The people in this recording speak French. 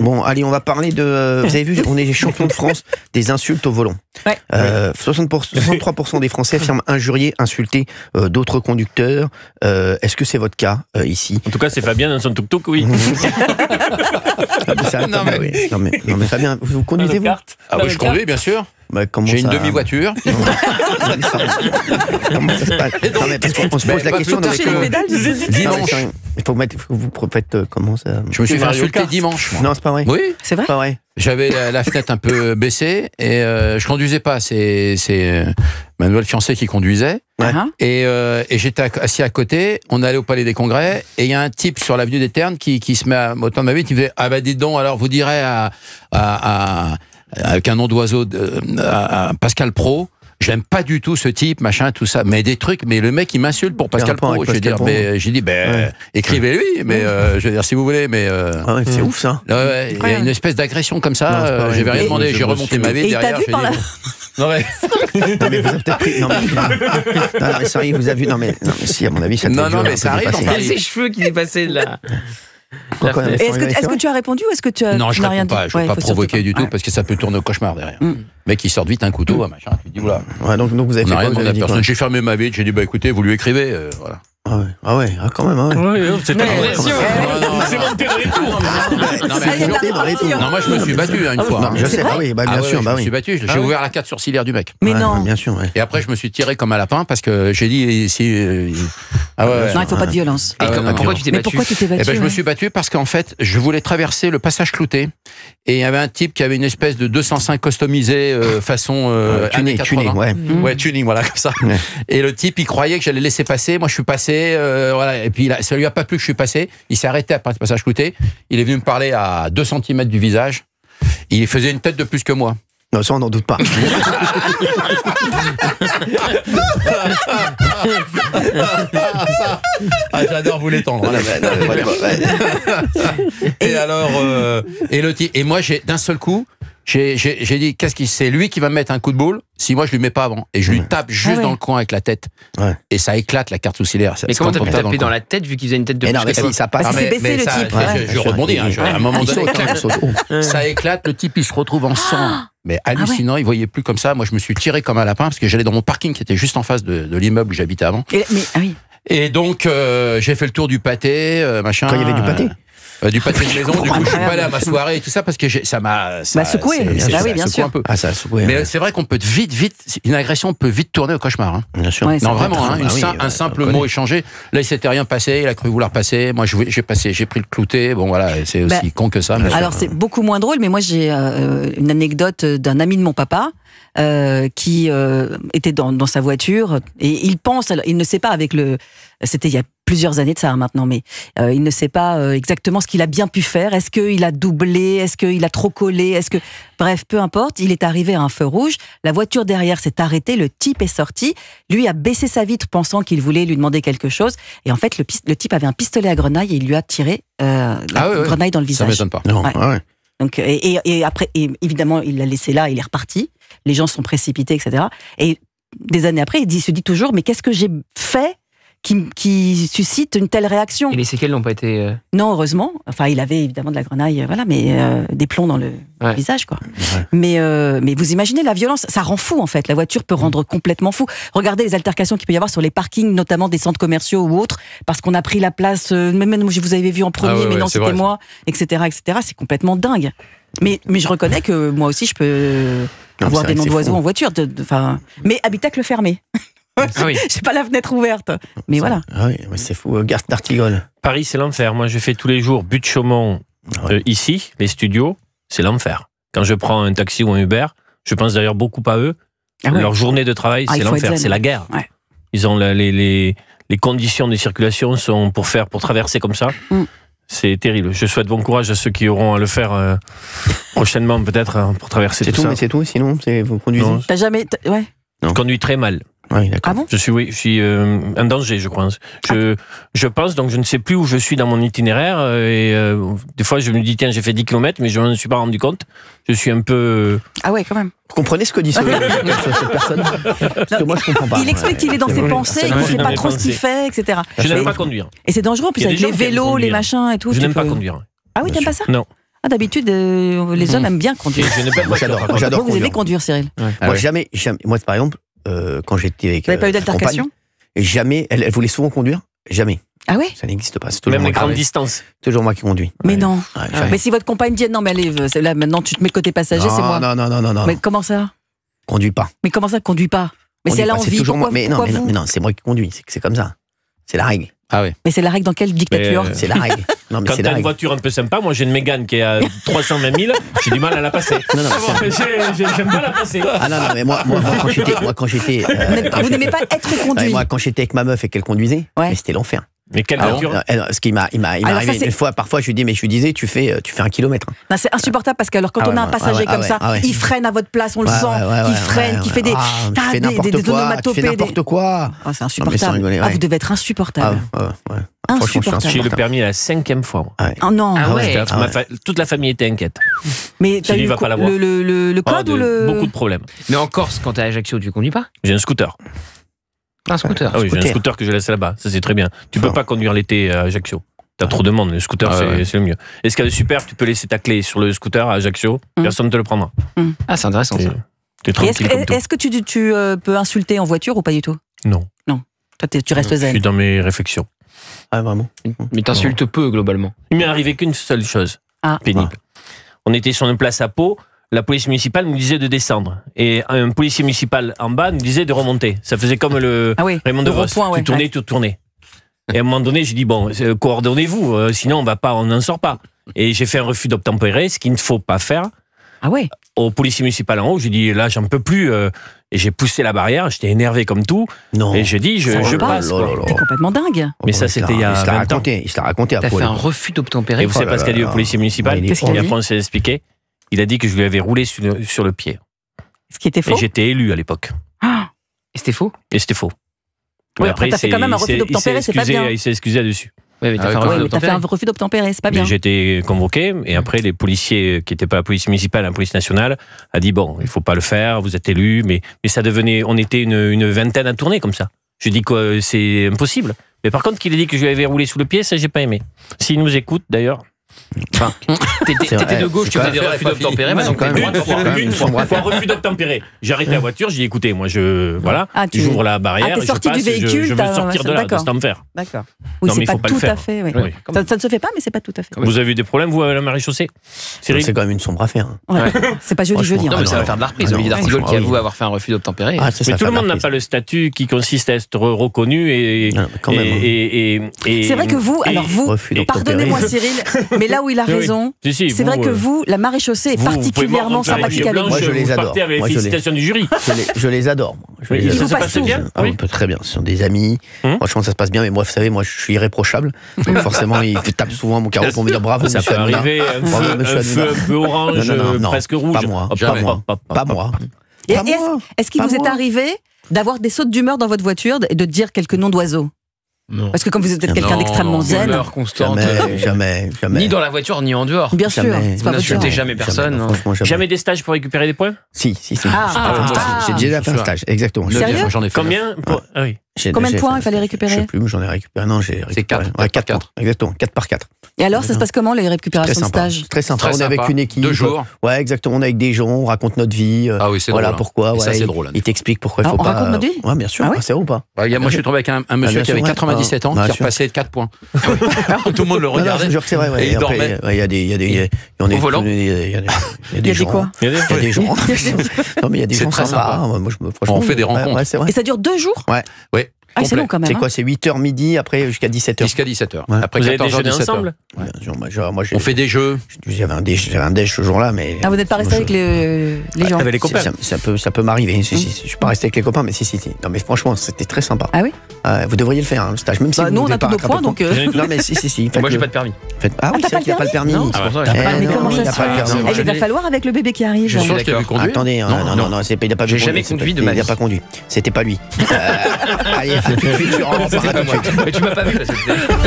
Bon, allez, on va parler de... Vous avez vu, on est champion de France des insultes au volant. Ouais. 63% des Français affirment injurier, insulter d'autres conducteurs. Est-ce que c'est votre cas ici? En tout cas, c'est Fabien dans son tuk-tuk, oui. Non mais Fabien, vous conduisez, vous? Ah oui, je conduis, bien sûr. Bah, j'ai une demi-voiture. Comment ça se passe? Non, mais parce qu'on se pose la question. Dimanche. Il faut que vous faites comment ça? Je me suis fait insulter dimanche. Moi. Non, c'est pas vrai. Oui, c'est vrai. Pas vrai. J'avais la fenêtre un peu baissée et je conduisais pas. C'est ma nouvelle fiancée qui conduisait. Ouais. Et j'étais assis à côté. On allait au Palais des Congrès et il y a un type sur l'avenue des Ternes qui se met à autant de ma vie. Qui me fait ah bah dites donc alors vous direz avec un nom d'oiseau à Pascal Praud. J'aime pas du tout ce type, machin, tout ça. Mais des trucs, mais le mec, il m'insulte pour Pascal Praud. J'ai dit, écrivez-lui, mais je veux dire, si vous voulez, mais. Ah ouais, c'est ouf, ça. Ouais, il y a une espèce d'agression comme ça. J'avais rien demandé, j'ai remonté ma vie derrière. Non, mais vous avez peut-être pris. Non, mais sérieux, vous avez vu. Non, mais si, à mon avis, ça Non, mais ça arrive. Il y a ses cheveux qui dépassaient là. Est-ce que tu as répondu ou est-ce que tu as Non, je n'as rien réponds pas. dit? Je ne veux pas provoquer du tout parce que ça peut tourner au cauchemar derrière. Mec, il sort vite un couteau, machin. Tu dis oula. Ouais, donc vous avez fait rien quoi? demandé à personne. J'ai fermé ma vie. J'ai dit bah écoutez, vous lui écrivez, voilà. Ah ouais, quand même. C'est pas agression. C'est monté dans les tours. Non, moi je me suis battu une fois. Je sais, bien sûr. Je me suis battu. J'ai ouvert la carte sourcilière du mec. Mais non. Bien sûr, ouais. Et après, je me suis tiré comme un lapin parce que j'ai dit ici. Non, il faut pas de violence. Pourquoi tu t'es battu? Pourquoi tu t'es battu? Je me suis battu parce qu'en fait, je voulais traverser le passage Clouté et il y avait un type qui avait une espèce de 205 customisé façon tuning, ouais, tuning, voilà comme ça. Ouais. Et le type, il croyait que j'allais laisser passer. Moi, je suis passé, voilà. Et puis ça lui a pas plu que je suis passé. Il s'est arrêté après le passage Clouté. Il est venu me parler à 2 cm du visage. Il faisait une tête de plus que moi. Non, ça on n'en doute pas. J'adore vous l'étendre. Et alors, et moi, d'un seul coup, j'ai dit, c'est lui qui va me mettre un coup de boule si moi je lui mets pas avant. Et je lui tape juste dans le coin avec la tête. Ouais. Et ça éclate la carte sourcilière. Mais comment t'as pu taper dans la tête vu qu'il faisait une tête de plus que toi? Ça passe. C'est baissé le type. Je rebondis. À un moment donné, ça éclate, le type il se retrouve en sang. Mais hallucinant, il voyait plus comme ça. Moi je me suis tiré comme un lapin parce que j'allais dans mon parking qui était juste en face de l'immeuble où j'habitais avant. Et donc j'ai fait le tour du pâté, machin. Quand il y avait du pâté? Du pâté de maison, du coup je suis pas allé à ma soirée et tout ça parce que ça m'a secoué. Oui, bien sûr. Un peu. Ça a secoué. Mais c'est vrai qu'on peut une agression peut vite tourner au cauchemar. Hein. Bien sûr. Non vraiment, un simple mot échangé. Là il s'était rien passé, il a cru vouloir passer. Moi j'ai pris le clouté. Bon voilà, c'est aussi con que ça. Mais alors c'est beaucoup moins drôle, mais moi j'ai une anecdote d'un ami de mon papa. Qui était dans sa voiture et il ne sait pas c'était il y a plusieurs années de ça maintenant, mais il ne sait pas exactement ce qu'il a bien pu faire. Est-ce qu'il a doublé? Est-ce qu'il a trop collé? Bref, peu importe, il est arrivé à un feu rouge, la voiture derrière s'est arrêtée, le type est sorti, lui a baissé sa vitre pensant qu'il voulait lui demander quelque chose, et en fait le type avait un pistolet à grenaille et il lui a tiré grenaille dans le visage. Ça m'étonne pas. Non, ouais. Donc, et après, évidemment, il l'a laissé là, il est reparti. Les gens sont précipités, etc. Et des années après, il se dit toujours, mais qu'est-ce que j'ai fait qui suscite une telle réaction? Et les séquelles n'ont pas été... Non, heureusement. Enfin, il avait évidemment de la grenaille, voilà, mais des plombs dans le visage, quoi. Ouais. Mais vous imaginez la violence, ça rend fou, en fait. La voiture peut rendre complètement fou. Regardez les altercations qu'il peut y avoir sur les parkings, notamment des centres commerciaux ou autres, parce qu'on a pris la place, même je vous avais vu en premier, mais non, c'était moi, etc., etc. C'est complètement dingue. Mais je reconnais que moi aussi, je peux avoir des noms d'oiseaux en voiture. Mais habitacle fermé. J'ai pas la fenêtre ouverte. Mais voilà. Ah oui, mais c'est fou. Gare d'Artigol. Paris, c'est l'enfer. Moi, je fais tous les jours Butte-Chaumont, ici, les studios, c'est l'enfer. Quand je prends un taxi ou un Uber, je pense d'ailleurs beaucoup à eux. Leur journée de travail, c'est l'enfer. C'est la guerre. Ouais. Ils ont les conditions de circulation sont pour traverser comme ça. C'est terrible. Je souhaite bon courage à ceux qui auront à le faire prochainement, peut-être, pour traverser tout ça. Mais c'est tout, sinon, vous conduisez? Non. T'as jamais... Ouais. Je conduis très mal. Oui, d'accord. Ah bon? Je suis un danger, je crois. Je pense, donc je ne sais plus où je suis dans mon itinéraire. Et des fois, je me dis, tiens, j'ai fait 10 km, mais je ne m'en suis pas rendu compte. Je suis un peu... Ah ouais, quand même. Vous comprenez ce que dit cette personne? Parce que moi, je comprends pas. Il explique qu'il est dans ses pensées, qu'il ne sait pas trop ce qu'il fait, etc. Je n'aime pas conduire. Et c'est dangereux, en plus, avec les vélos, les machins et tout. Je n'aime pas conduire. Ah oui, t'aimes pas ça? Non. d'habitude, les hommes aiment bien conduire. Moi, j'adore Vous aimez conduire, Cyril? Moi, jamais. Moi, par exemple, quand j'étais avec. Vous n'avez pas eu d'altercation? Jamais. Elle voulait souvent conduire. Jamais. Ah ouais? Ça n'existe pas. Même les grandes distances. Toujours moi qui conduis. Mais non. Mais si votre compagne dit non, mais allez, là maintenant tu te mets côté passager, c'est moi. Non. Mais comment ça? Conduis pas. Mais comment ça, conduis pas? Mais si elle a envie, pourquoi mais non, c'est moi qui conduis. C'est comme ça. C'est la règle. Ah oui. Mais c'est la règle dans quelle dictature? C'est la règle. Non, mais quand t'as une voiture un peu sympa, moi j'ai une Mégane qui est à 320 000, j'ai du mal à la passer. Non, j'aime pas la passer. Ah non, mais moi quand j'étais. Vous n'aimez pas être conduit? Moi, quand j'étais avec ma meuf et qu'elle conduisait, c'était l'enfer. Mais quelle voiture? Ce qui m'est arrivé une fois, parfois je lui dis, mais je lui disais, tu fais 1 kilomètre. C'est insupportable parce que alors quand on a un passager comme ça, il freine à votre place, on le sent, il freine, qui fait des onomatopées. N'importe quoi. C'est insupportable. Vous devez être insupportable. Insupportable. J'ai eu le permis la 5e fois. Oh non. Toute la famille était inquiète. Mais t'as eu le code ou le... Beaucoup de problèmes. Mais en Corse, quand t'es à Ajaccio, tu conduis pas? J'ai un scooter. Un scooter. Ah oui, j'ai un scooter que je laisse là-bas. Ça, c'est très bien. Tu peux pas conduire l'été à Ajaccio. T'as trop de monde. Le scooter, c'est le mieux. Et ce qu'il y a de super, tu peux laisser ta clé sur le scooter à Ajaccio. Personne ne te le prendra. Ah, c'est intéressant ça. Est-ce que tu peux insulter en voiture ou pas du tout? Non. Non. Toi, tu restes zen. Je suis dans mes réflexions. Ah, vraiment? Mais t'insultes peu, globalement. Il m'est arrivé qu'une seule chose pénible. On était sur une place à Pau. La police municipale nous disait de descendre. Et un policier municipal en bas nous disait de remonter. Ça faisait comme le Raymond DeVos. Tu tournais. Et à un moment donné, j'ai dit, bon, coordonnez-vous, sinon on n'en sort pas. Et j'ai fait un refus d'obtempérer, ce qu'il ne faut pas faire. Ah ouais? Au policier municipal en haut, j'ai dit, là, j'en peux plus. Et j'ai poussé la barrière, j'étais énervé comme tout. Non. Et j'ai dit, je passe. T'es complètement dingue. Mais ça, c'était il y a 20 ans. Il se l'a raconté à T'as Paul. fait un refus d'obtempérer. Et vous savez pas ce qu'a dit le policier municipal? Qu'est-ce qu'il a dit? Et après, on s'est expliqué. Il a dit que je lui avais roulé sur le pied. Ce qui était faux. Et j'étais élu à l'époque. Et c'était faux? Et c'était faux. Ouais, après, t'as fait quand même un refus d'obtempérer, c'est pas bien. Il s'est excusé là-dessus. Oui, mais t'as fait un refus d'obtempérer, c'est pas bien. J'ai été convoqué, et après, les policiers, qui n'étaient pas la police municipale, la police nationale, a dit, bon, il ne faut pas le faire, vous êtes élu, mais ça devenait, on était une vingtaine à tourner comme ça. Je dis que c'est impossible. Mais par contre, qu'il ait dit que je lui avais roulé sous le pied, ça, j'ai pas aimé. S'il nous écoute, d'ailleurs. Enfin, t'étais de gauche, tu faisais des refus d'obtempérer, maintenant t'es de droite. Une fois, refus d'obtempérer. J'ai arrêté la voiture, j'ai dit, écoutez, moi, j'ouvre la barrière, t'es sorti du véhicule, je veux sortir de là, de cet enfer. D'accord. Oui, c'est pas tout à fait. Ça ne se fait pas, mais c'est pas tout à fait. Vous avez eu des problèmes, vous, à la maréchaussée? C'est quand même une sombre affaire. C'est pas joli. Non, mais ça va faire de la reprise. Olivier d'Artigol qui avoue avoir fait un refus d'obtempérer. Mais tout le monde n'a pas le statut qui consiste à être reconnu et c'est vrai que vous, pardonnez-moi Cyril, mais là où il a raison, c'est vrai que vous, la maréchaussée est particulièrement sympathique avec vous. Moi, je les adore. Avec les félicitations du jury. Je les adore. Ça se passe bien? Oui, très bien. Ce sont des amis. Franchement, ça se passe bien. Mais moi, vous savez, je suis irréprochable. Donc forcément, ils tapent souvent à mon carreau pour me dire bravo, ça peut arriver. Un feu un peu orange, presque rouge. Pas moi. Est-ce qu'il vous est arrivé d'avoir des sautes d'humeur dans votre voiture et de dire quelques noms d'oiseaux? Non. Parce que comme vous êtes quelqu'un d'extrêmement zen. Jamais. Ni dans la voiture, ni en dehors. Bien sûr. Vous n'insultez jamais personne. Jamais des stages pour récupérer des points? Si. J'ai déjà fait un stage, exactement. Sérieux? Combien? Combien de points il fallait récupérer? Je sais plus, mais j'en ai récupéré. Non, j'ai récupéré. C'est 4 points. Exactement, 4 par 4. Et alors, ça se passe comment, les récupérations de stage? Très sympa. On est avec une équipe. 2 jours. Ouais, exactement. On est avec des gens, on raconte notre vie. Ah oui, c'est drôle. Voilà pourquoi. Ça, c'est drôle. Il t'explique pourquoi il faut pas. On raconte notre vie? Ouais, bien sûr. C'est ou pas? Moi, je suis tombé avec un monsieur qui avait 97 ans, qui repassait de 4 points. Tout le monde le regardait. C'est vrai, et il dormait. Il y a des. Au volant. Il y a des gens. Il y a des gens. Non, mais il y a des gens sympas. On fait des rencontres. Et ça dure 2 jours? Ouais. Ah, c'est long quand même. C'est quoi? C'est 8h midi, après jusqu'à 17h. Jusqu'à 17h. Après vous avez 14h, déjeuné 17h. ensemble? Moi, on fait des jeux. J'avais un déj ce jour-là, mais. Ah, vous n'êtes pas resté avec les gens? Avec les copains? Ça peut m'arriver. Je suis pas resté avec les copains, mais si. Non, mais franchement, c'était très sympa. Ah oui? Vous devriez le faire, le stage. Même si nous, on a tous nos points, donc. Non, mais si. Moi, j'ai pas de permis. Ah oui, c'est vrai qu'il n'y a pas le permis. Mais comment ça se fait? Il va falloir avec le bébé qui arrive. Je suis sûr que tu as vu conduire. Attendez, non, il n'a pas vu. J'ai jamais conduit de ma vie. Il n'a pas conduit. C'était pas lui. Allez, Mais tu m'as pas vu parce que